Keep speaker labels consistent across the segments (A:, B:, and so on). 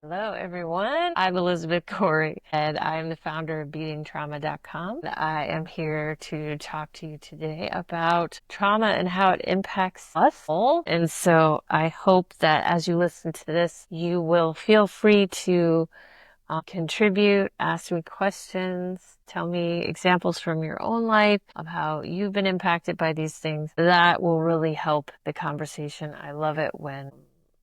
A: Hello, everyone. I'm Elizabeth Corey, and I'm the founder of beatingtrauma.com. I am here to talk to you today about trauma and how it impacts us all. And so I hope that as you listen to this, you will feel free to contribute, ask me questions, tell me examples from your own life of how you've been impacted by these things. That will really help the conversation. I love it when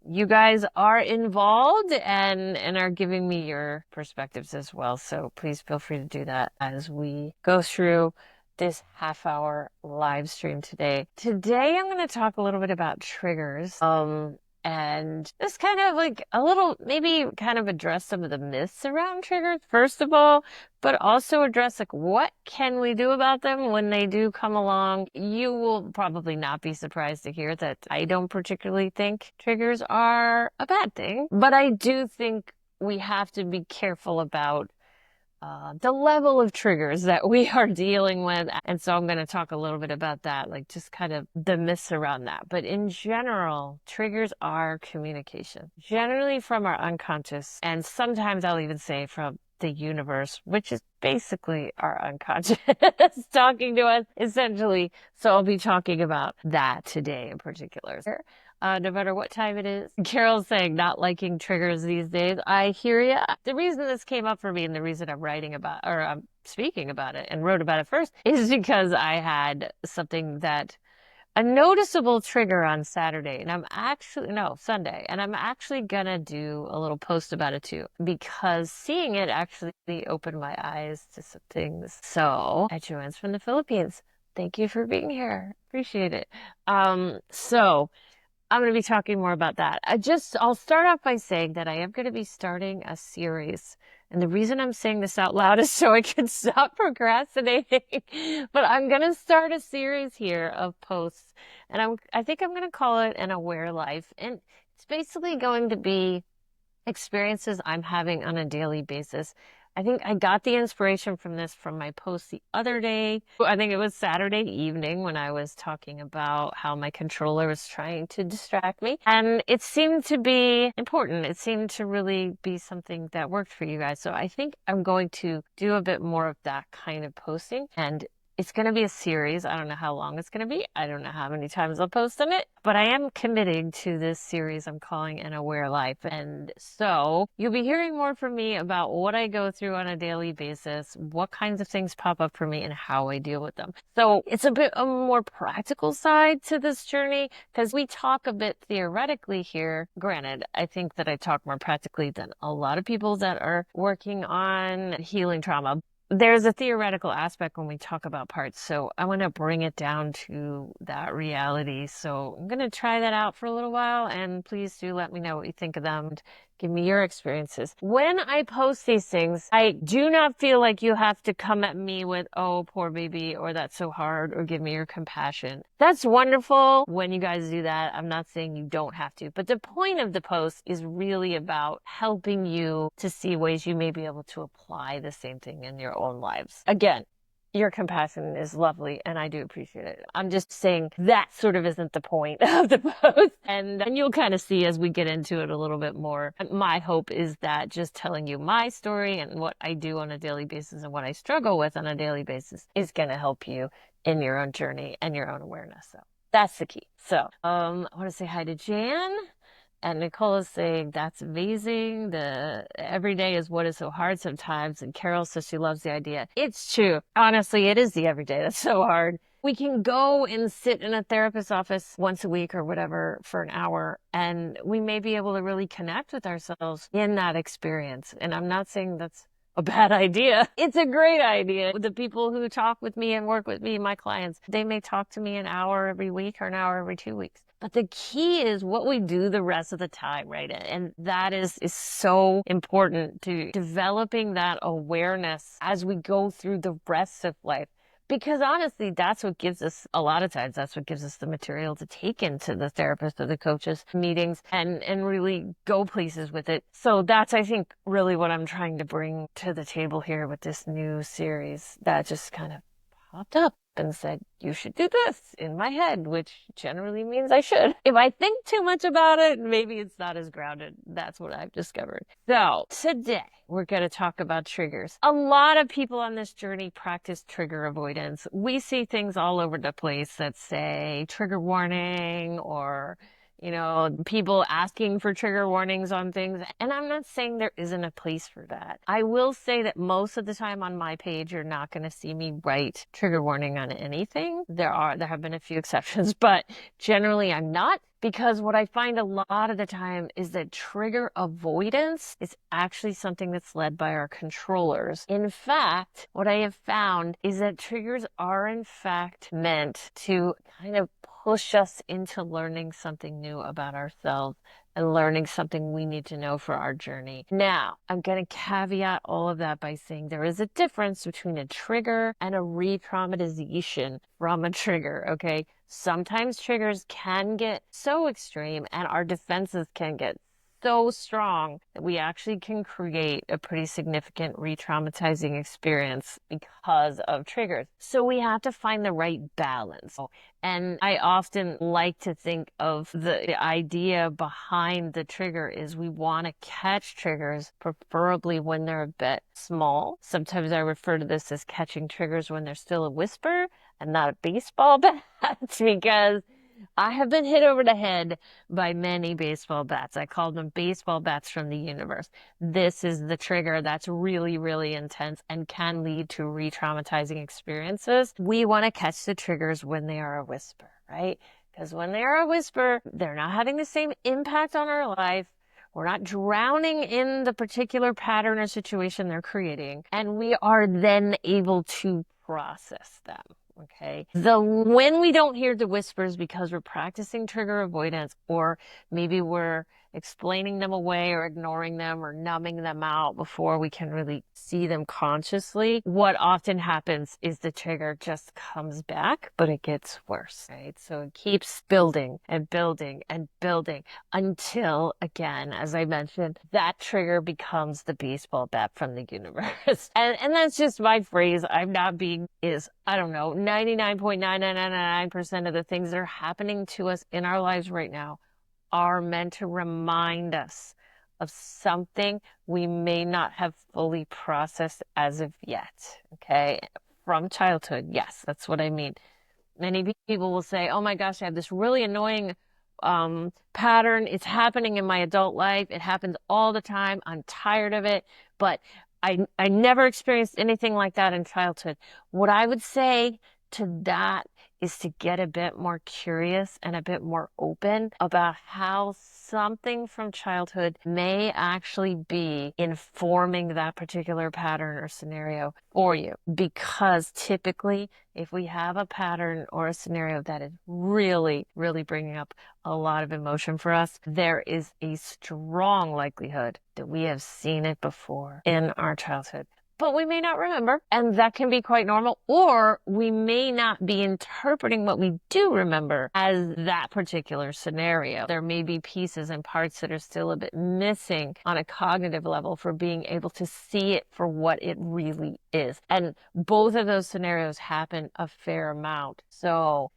A: you guys are involved and are giving me your perspectives as well. So please feel free to do that as we go through this half-hour live stream today. Today, I'm going to talk a little bit about triggers. And just kind of like a little, maybe kind of address some of the myths around triggers, first of all, but also address like what can we do about them when they do come along. You will probably not be surprised to hear that I don't particularly think triggers are a bad thing, but I do think we have to be careful about the level of triggers that we are dealing with. And so I'm going to talk a little bit about that, like just kind of the myths around that. But in general, triggers are communication, generally from our unconscious. And sometimes I'll even say from the universe, which is basically our unconscious talking to us essentially. So I'll be talking about that today in particular. No matter what time it is. Carol's saying not liking triggers these days. I hear ya. The reason this came up for me and the reason I'm writing about, or I'm speaking about it and wrote about it first is because I had a noticeable trigger on Saturday, and no, Sunday, and I'm actually gonna do a little post about it too, because seeing it actually opened my eyes to some things. So, Joanne's from the Philippines. Thank you for being here. Appreciate it. So I'm going to be talking more about that. I'll start off by saying that I am going to be starting a series. And the reason I'm saying this out loud is so I can stop procrastinating. But I'm going to start a series here of posts. And I think I'm going to call it An Aware Life. And it's basically going to be experiences I'm having on a daily basis. I think I got the inspiration from this from my post the other day. I think it was Saturday evening when I was talking about how my controller was trying to distract me. And it seemed to be important. It seemed to really be something that worked for you guys. So I think I'm going to do a bit more of that kind of posting. And it's going to be a series. I don't know how long it's going to be. I don't know how many times I'll post on it, but I am committing to this series I'm calling An Aware Life. And so you'll be hearing more from me about what I go through on a daily basis, what kinds of things pop up for me, and how I deal with them. So it's a bit a more practical side to this journey because we talk a bit theoretically here. Granted, I think that I talk more practically than a lot of people that are working on healing trauma. There's a theoretical aspect when we talk about parts, so I want to bring it down to that reality. So I'm going to try that out for a little while, and please do let me know what you think of them. Give me your experiences. When I post these things, I do not feel like you have to come at me with, oh, poor baby, or that's so hard, or give me your compassion. That's wonderful when you guys do that. I'm not saying you don't have to, but the point of the post is really about helping you to see ways you may be able to apply the same thing in your own lives. Again, your compassion is lovely, and I do appreciate it. I'm just saying that sort of isn't the point of the post. And you'll kind of see as we get into it a little bit more. My hope is that just telling you my story and what I do on a daily basis and what I struggle with on a daily basis is going to help you in your own journey and your own awareness. So that's the key. So I want to say hi to Jan. And Nicole is saying, that's amazing. The every day is what is so hard sometimes. And Carol says she loves the idea. It's true. Honestly, it is the everyday that's so hard. We can go and sit in a therapist's office once a week or whatever for an hour, and we may be able to really connect with ourselves in that experience. And I'm not saying that's a bad idea. It's a great idea. The people who talk with me and work with me, my clients, they may talk to me an hour every week or an hour every 2 weeks. But the key is what we do the rest of the time, right? And that is so important to developing that awareness as we go through the rest of life. Because honestly, that's what gives us, a lot of times, that's what gives us the material to take into the therapist or the coaches meetings and really go places with it. So that's, I think, really what I'm trying to bring to the table here with this new series that just kind of popped up. and said, you should do this in my head, which generally means I should. If I think too much about it, maybe it's not as grounded. That's what I've discovered. So today we're going to talk about triggers. A lot of people on this journey practice trigger avoidance. We see things all over the place that say trigger warning or people asking for trigger warnings on things. And I'm not saying there isn't a place for that. I will say that most of the time on my page, you're not going to see me write trigger warning on anything. There have been a few exceptions, but generally I'm not. Because what I find a lot of the time is that trigger avoidance is actually something that's led by our controllers. In fact, what I have found is that triggers are in fact meant to kind of push us into learning something new about ourselves and learning something we need to know for our journey. Now, I'm going to caveat all of that by saying there is a difference between a trigger and a re-traumatization from a trigger, okay? Sometimes triggers can get so extreme and our defenses can get so strong that we actually can create a pretty significant re-traumatizing experience because of triggers. So we have to find the right balance. And I often like to think of the idea behind the trigger is we want to catch triggers, preferably when they're a bit small. Sometimes I refer to this as catching triggers when they're still a whisper and not a baseball bat because I have been hit over the head by many baseball bats. I call them baseball bats from the universe. This is the trigger that's really, really intense and can lead to re-traumatizing experiences. We want to catch the triggers when they are a whisper, right? Because when they are a whisper, they're not having the same impact on our life. We're not drowning in the particular pattern or situation they're creating. And we are then able to process them. Okay. When we don't hear the whispers because we're practicing trigger avoidance, or maybe we're explaining them away or ignoring them or numbing them out before we can really see them consciously, what often happens is the trigger just comes back, but it gets worse, right? So it keeps building and building and building until, again, as I mentioned, that trigger becomes the baseball bat from the universe. And that's just my phrase. I'm not being, I don't know, 99.9999% of the things that are happening to us in our lives right now are meant to remind us of something we may not have fully processed as of yet, okay? From childhood, yes, that's what I mean. Many people will say, oh my gosh, I have this really annoying pattern. It's happening in my adult life. It happens all the time. I'm tired of it, but I never experienced anything like that in childhood. What I would say to that is to get a bit more curious and a bit more open about how something from childhood may actually be informing that particular pattern or scenario for you. Because typically, if we have a pattern or a scenario that is really, really bringing up a lot of emotion for us, there is a strong likelihood that we have seen it before in our childhood. But we may not remember, and that can be quite normal, or we may not be interpreting what we do remember as that particular scenario. There may be pieces and parts that are still a bit missing on a cognitive level for being able to see it for what it really is. And both of those scenarios happen a fair amount. So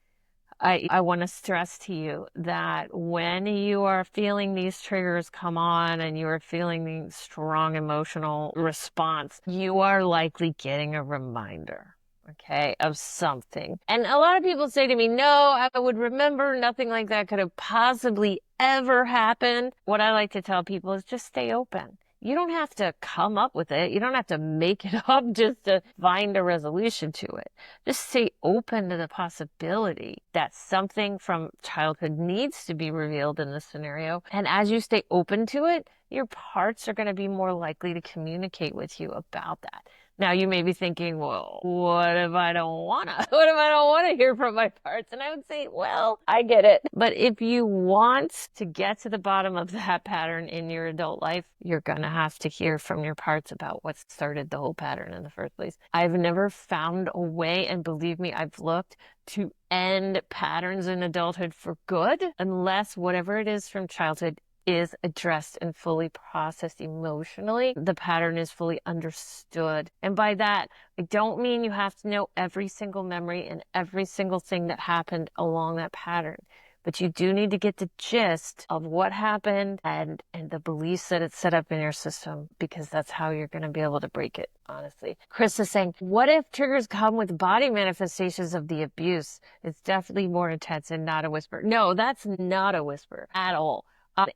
A: I want to stress to you that when you are feeling these triggers come on and you are feeling the strong emotional response, you are likely getting a reminder, okay, of something. And a lot of people say to me, no, I would remember, nothing like that could have possibly ever happened. What I like to tell people is just stay open. You don't have to come up with it. You don't have to make it up just to find a resolution to it. Just stay open to the possibility that something from childhood needs to be revealed in this scenario. And as you stay open to it, your parts are going to be more likely to communicate with you about that. Now you may be thinking, well, what if I don't want to? What if I don't want to hear from my parts? And I would say, well, I get it. But if you want to get to the bottom of that pattern in your adult life, you're going to have to hear from your parts about what started the whole pattern in the first place. I've never found a way, and believe me, I've looked, to end patterns in adulthood for good unless whatever it is from childhood is addressed and fully processed emotionally, the pattern is fully understood. And by that, I don't mean you have to know every single memory and every single thing that happened along that pattern. But you do need to get the gist of what happened and the beliefs that it's set up in your system, because that's how you're going to be able to break it, honestly. Chris is saying, what if triggers come with body manifestations of the abuse? It's definitely more intense and not a whisper. No, that's not a whisper at all.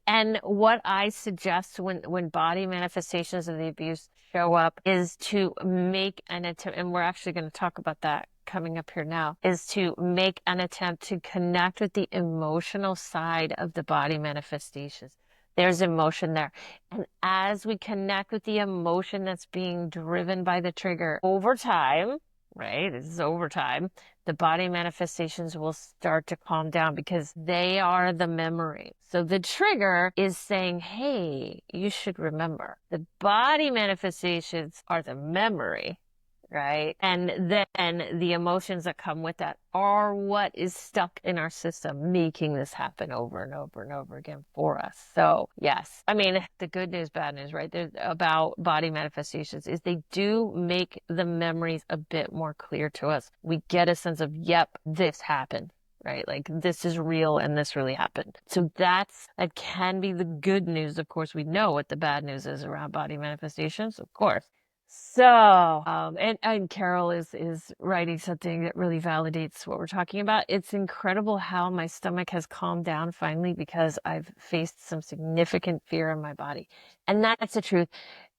A: And what I suggest when body manifestations of the abuse show up is to make an attempt, and we're actually going to talk about that coming up here now, is to make an attempt to connect with the emotional side of the body manifestations. There's emotion there. And as we connect with the emotion that's being driven by the trigger over time, right? This is over time, the body manifestations will start to calm down because they are the memory. So the trigger is saying, hey, you should remember. The body manifestations are the memory, right? And then the emotions that come with that are what is stuck in our system, making this happen over and over and over again for us. So yes, I mean, the good news, bad news, right? There's about body manifestations is they do make the memories a bit more clear to us. We get a sense of, yep, this happened. Right? Like this is real and this really happened. So that can be the good news. Of course, we know what the bad news is around body manifestations, of course. So, and Carol is writing something that really validates what we're talking about. It's incredible how my stomach has calmed down finally because I've faced some significant fear in my body. And that's the truth.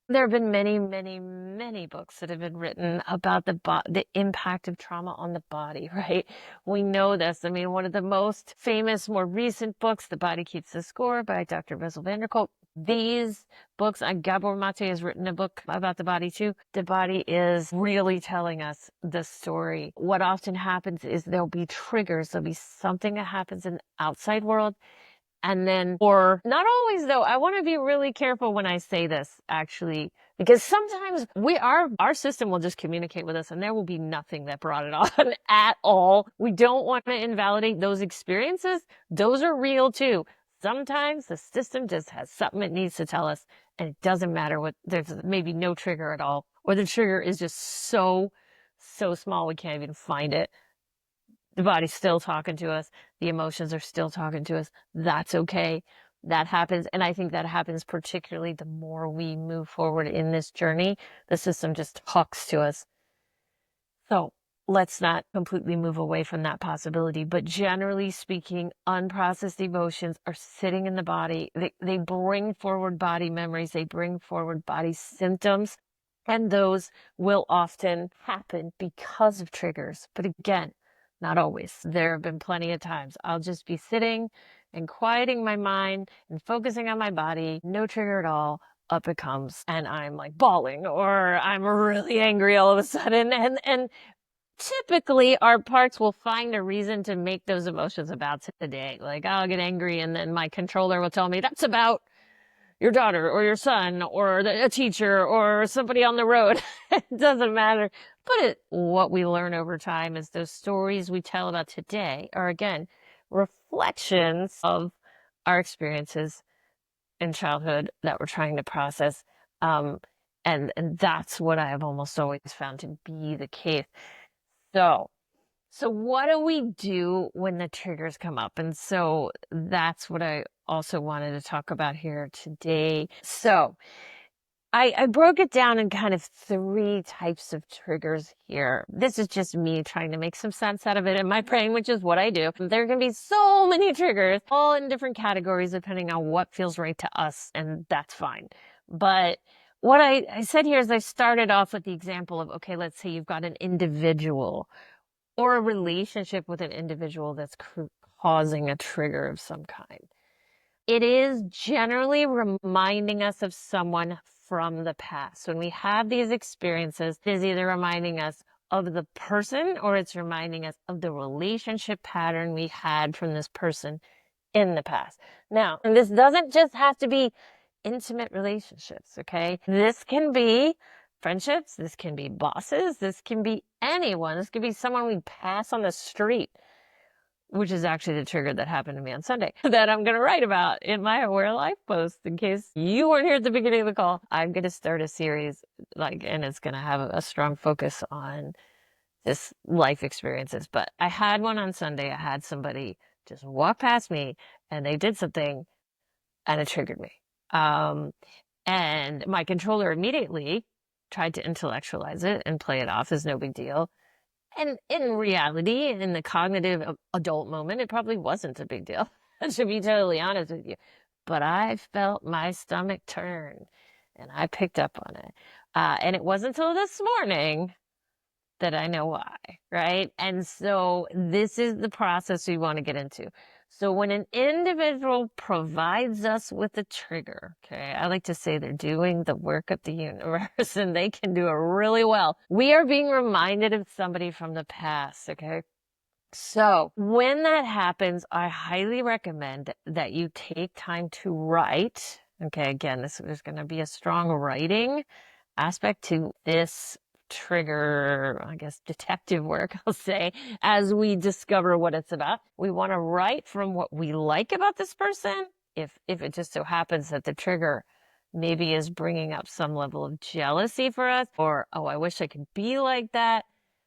A: There have been many, many, many books that have been written about the impact of trauma on the body, right? We know this. I mean, one of the most famous, more recent books, The Body Keeps the Score by Dr. Bessel van der Kolk. These books, Gabor Mate has written a book about the body too. The body is really telling us the story. What often happens is there'll be triggers. There'll be something that happens in the outside world. And then, or not always though, I want to be really careful when I say this actually, because sometimes our system will just communicate with us and there will be nothing that brought it on at all. We don't want to invalidate those experiences. Those are real too. Sometimes the system just has something it needs to tell us and it doesn't matter what, there's maybe no trigger at all, or the trigger is just so small we can't even find it. The body's still talking to us. The emotions are still talking to us. That's okay. That happens. And I think that happens particularly the more we move forward in this journey. The system just talks to us. So let's not completely move away from that possibility. But generally speaking, unprocessed emotions are sitting in the body. They bring forward body memories. They bring forward body symptoms. And those will often happen because of triggers. But again, not always. There have been plenty of times I'll just be sitting and quieting my mind and focusing on my body, no trigger at all. Up it comes and I'm like bawling or I'm really angry all of a sudden. And typically our parts will find a reason to make those emotions about today. Like I'll get angry and then my controller will tell me that's about your daughter or your son or a teacher or somebody on the road. It doesn't matter. But what we learn over time is those stories we tell about today are, again, reflections of our experiences in childhood that we're trying to process. And that's what I have almost always found to be the case. So what do we do when the triggers come up? And so that's what I also wanted to talk about here today. So I broke it down in kind of 3 types of triggers here. This is just me trying to make some sense out of it in my brain, which is what I do. There can be so many triggers, all in different categories, depending on what feels right to us, and that's fine. But what I said here is I started off with the example of, okay, let's say you've got an individual or a relationship with an individual that's causing a trigger of some kind. It is generally reminding us of someone from the past. When we have these experiences, it is either reminding us of the person or it's reminding us of the relationship pattern we had from this person in the past. Now, and this doesn't just have to be intimate relationships, okay? This can be friendships, this can be bosses, this can be anyone, this could be someone we pass on the street. which is actually the trigger that happened to me on Sunday that I'm going to write about in my Aware Life post. In case you weren't here at the beginning of the call, I'm going to start a series and it's going to have a strong focus on this life experiences. But I had one on Sunday. I had somebody just walk past me and they did something and it triggered me. And my controller immediately tried to intellectualize it and play it off as no big deal. And in reality, in the cognitive adult moment, it probably wasn't a big deal, to be totally honest with you. But I felt my stomach turn and I picked up on it. And it wasn't until this morning that I know why, right? And so this is the process we want to get into. So when an individual provides us with a trigger, okay, I like to say they're doing the work of the universe and they can do it really well. We are being reminded of somebody from the past, okay? So when that happens, I highly recommend that you take time to write. Okay, again, there's going to be a strong writing aspect to this trigger, I guess, detective work, I'll say, as we discover what it's about. We want to write from what we like about this person. If it just so happens that the trigger maybe is bringing up some level of jealousy for us, or, oh, I wish I could be like that.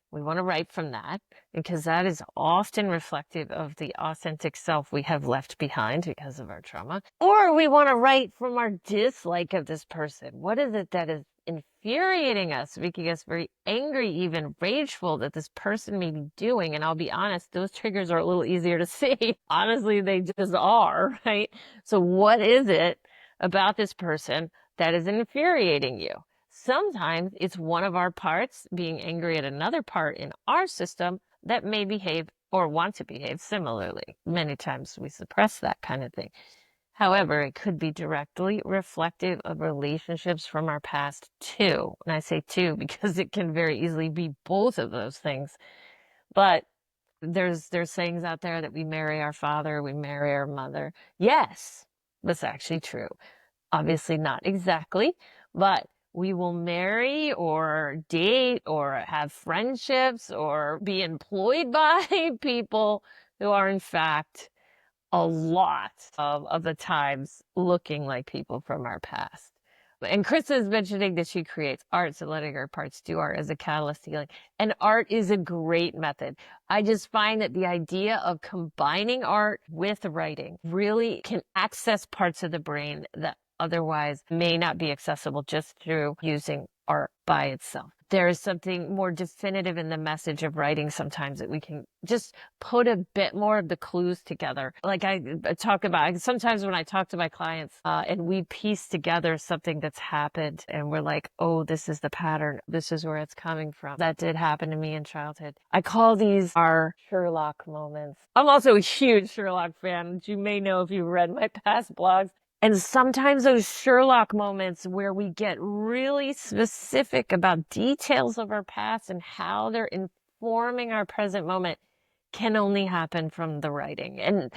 A: We want to write from that because that is often reflective of the authentic self we have left behind because of our trauma. Or we want to write from our dislike of this person. What is it that is infuriating us, making us very angry, even rageful that this person may be doing? And I'll be honest, those triggers are a little easier to see. Honestly, they just are, right? So what is it about this person that is infuriating you? Sometimes it's one of our parts being angry at another part in our system that may behave or want to behave similarly. Many times we suppress that kind of thing. However, it could be directly reflective of relationships from our past too. And I say too because it can very easily be both of those things. But there's sayings out there that we marry our father, we marry our mother. Yes, that's actually true. Obviously not exactly, but we will marry or date or have friendships or be employed by people who are in fact a lot of the times looking like people from our past. And Chris is mentioning that she creates art, so letting our parts do art as a catalyst healing. And art is a great method. I just find that the idea of combining art with writing really can access parts of the brain that otherwise may not be accessible just through using art by itself. There is something more definitive in the message of writing sometimes that we can just put a bit more of the clues together. Like I talk about, sometimes when I talk to my clients and we piece together something that's happened and we're like, oh, this is the pattern. This is where it's coming from. That did happen to me in childhood. I call these our Sherlock moments. I'm also a huge Sherlock fan, which you may know if you've read my past blogs. And sometimes those Sherlock moments where we get really specific about details of our past and how they're informing our present moment can only happen from the writing. And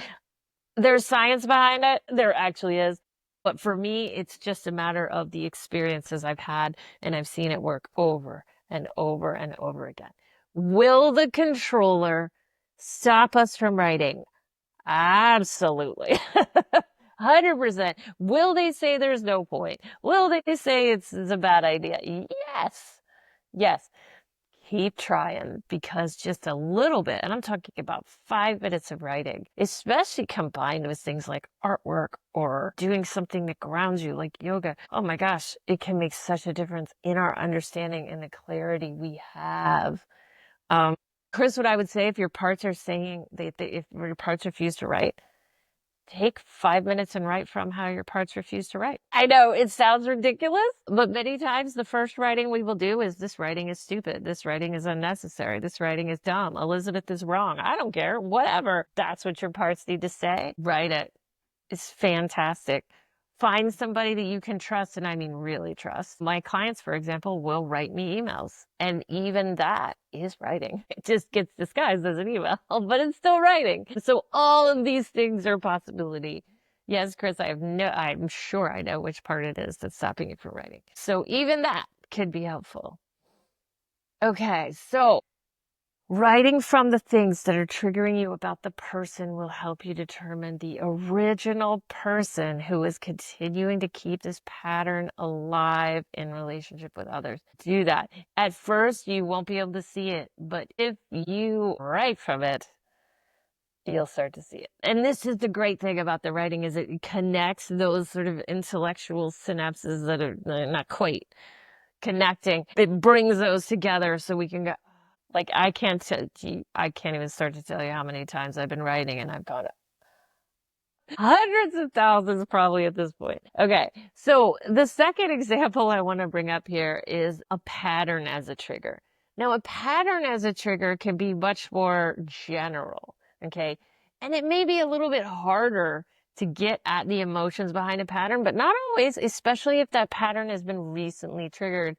A: there's science behind it. There actually is. But for me, it's just a matter of the experiences I've had, and I've seen it work over and over and over again. Will the controller stop us from writing? Absolutely. 100%. Will they say there's no point? Will they say it's a bad idea? Yes. Yes. Keep trying because just a little bit, and I'm talking about 5 minutes of writing, especially combined with things like artwork or doing something that grounds you like yoga. Oh my gosh, it can make such a difference in our understanding and the clarity we have. Chris, what I would say if your parts are saying if your parts refuse to write, take 5 minutes and write from how your parts refuse to write. I know it sounds ridiculous, but many times the first writing we will do is this writing is stupid. This writing is unnecessary. This writing is dumb. Elizabeth is wrong. I don't care. Whatever. That's what your parts need to say. Write it. It's fantastic. Find somebody that you can trust, and I mean really trust. My clients, for example, will write me emails, and even that is writing. It just gets disguised as an email, but it's still writing. So all of these things are a possibility. Yes, Chris, I'm sure I know which part it is that's stopping you from writing. So even that could be helpful. Okay, so Writing from the things that are triggering you about the person will help you determine the original person who is continuing to keep this pattern alive in relationship with others. Do that. At first, you won't be able to see it, but if you write from it, you'll start to see it. And this is the great thing about the writing is it connects those sort of intellectual synapses that are not quite connecting. It brings those together so we can go, like, I can't even start to tell you how many times I've been writing and I've gone hundreds of thousands probably at this point. Okay. So the second example I want to bring up here is a pattern as a trigger. Now, a pattern as a trigger can be much more general. Okay. And it may be a little bit harder to get at the emotions behind a pattern, but not always, especially if that pattern has been recently triggered.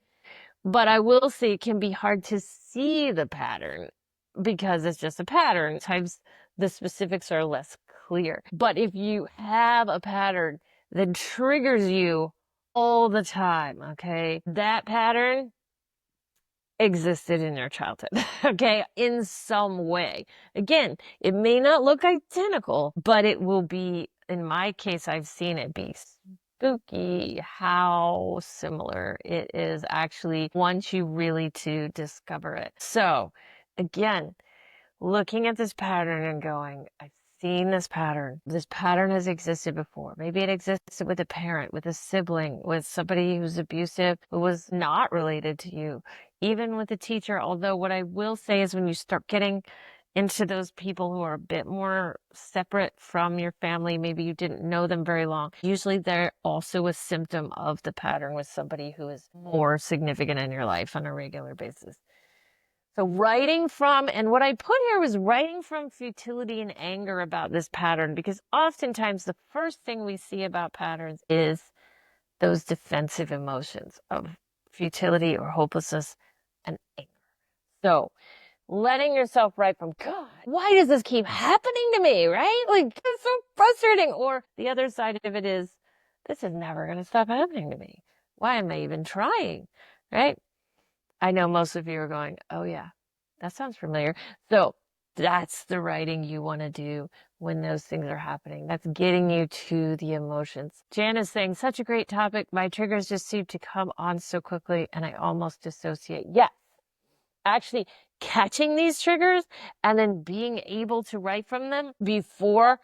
A: But I will say it can be hard to see the pattern because it's just a pattern. Sometimes the specifics are less clear. But if you have a pattern that triggers you all the time, okay, that pattern existed in your childhood, okay, in some way. Again, it may not look identical, but it will be, in my case, I've seen it be spooky how similar it is actually once you really to discover it. So again, looking at this pattern and going, I've seen this pattern. This pattern has existed before. Maybe it existed with a parent, with a sibling, with somebody who's abusive, who was not related to you, even with a teacher. Although what I will say is when you start getting into those people who are a bit more separate from your family, maybe you didn't know them very long, usually they're also a symptom of the pattern with somebody who is more significant in your life on a regular basis. So writing from, and what I put here was writing from futility and anger about this pattern, because oftentimes the first thing we see about patterns is those defensive emotions of futility or hopelessness and anger. So letting yourself write from, God, why does this keep happening to me, right? Like, it's so frustrating. Or the other side of it is, this is never going to stop happening to me. Why am I even trying, right? I know most of you are going, oh yeah, that sounds familiar. So that's the writing you want to do when those things are happening. That's getting you to the emotions. Jan is saying, such a great topic. My triggers just seem to come on so quickly and I almost dissociate. Yes, actually catching these triggers and then being able to write from them before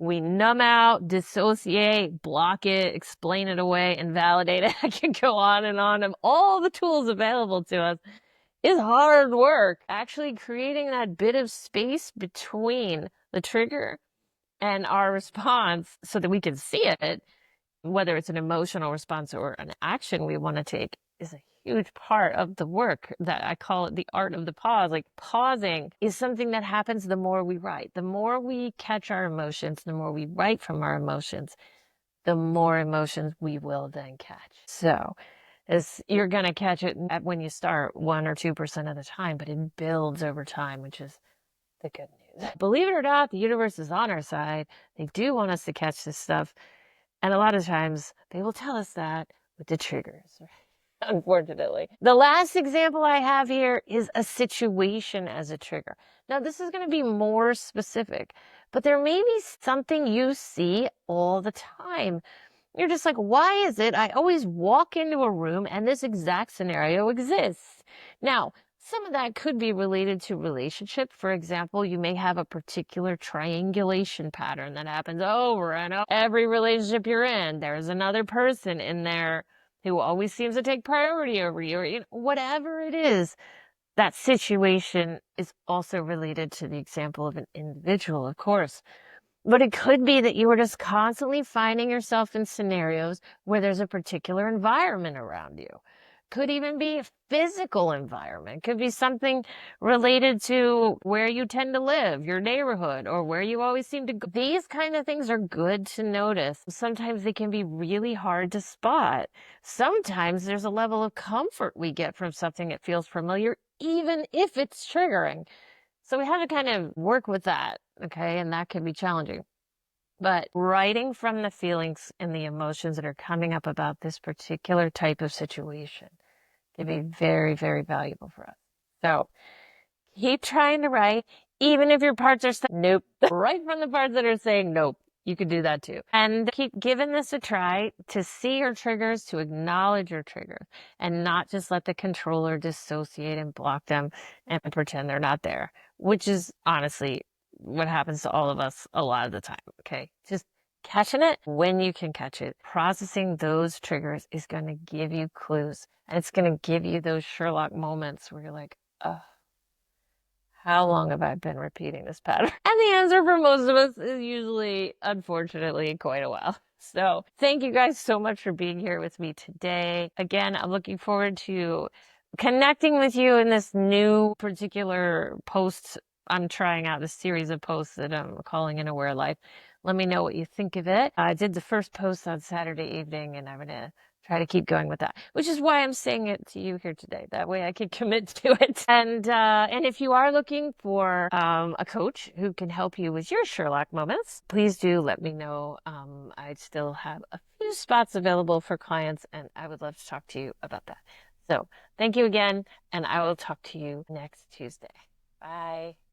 A: we numb out, dissociate, block it, explain it away, invalidate it. I can go on and on of all the tools available to us is hard work. Actually creating that bit of space between the trigger and our response so that we can see it, whether it's an emotional response or an action we want to take, is a huge part of the work. That I call it the art of the pause. Like, pausing is something that happens the more we write. The more we catch our emotions, the more we write from our emotions, the more emotions we will then catch. So you're going to catch it when you start 1 or 2% of the time, but it builds over time, which is the good news. Believe it or not, the universe is on our side. They do want us to catch this stuff. And a lot of times they will tell us that with the triggers, unfortunately. The last example I have here is a situation as a trigger. Now, this is going to be more specific, but there may be something you see all the time. You're just like, why is it I always walk into a room and this exact scenario exists? Now, some of that could be related to relationship. For example, you may have a particular triangulation pattern that happens over and over. Every relationship you're in, there's another person in there who always seems to take priority over you, or whatever it is. That situation is also related to the example of an individual, of course. But it could be that you are just constantly finding yourself in scenarios where there's a particular environment around you. Could even be a physical environment. Could be something related to where you tend to live, your neighborhood, or where you always seem to go. These kind of things are good to notice. Sometimes they can be really hard to spot. Sometimes there's a level of comfort we get from something that feels familiar, even if it's triggering. So we have to kind of work with that, okay? And that can be challenging. But writing from the feelings and the emotions that are coming up about this particular type of situation can be very, very valuable for us. So Keep trying to write, even if your parts are saying nope. Right from the parts that are saying nope. You can do that too. And keep giving this a try to see your triggers, to acknowledge your triggers, and not just let the controller dissociate and block them and pretend they're not there, which is honestly what happens to all of us a lot of the time. Okay. Just catching it when you can catch it. Processing those triggers is going to give you clues, and it's going to give you those Sherlock moments where you're like, oh, how long have I been repeating this pattern? And the answer for most of us is usually, unfortunately, quite a while. So thank you guys so much for being here with me today. Again, I'm looking forward to connecting with you in this new particular post. I'm trying out this series of posts that I'm calling An Aware Life. Let me know what you think of it. I did the first post on Saturday evening, and I'm going to try to keep going with that, which is why I'm saying it to you here today. That way I can commit to it. And if you are looking for a coach who can help you with your Sherlock moments, please do let me know. I still have a few spots available for clients, and I would love to talk to you about that. So thank you again, and I will talk to you next Tuesday. Bye.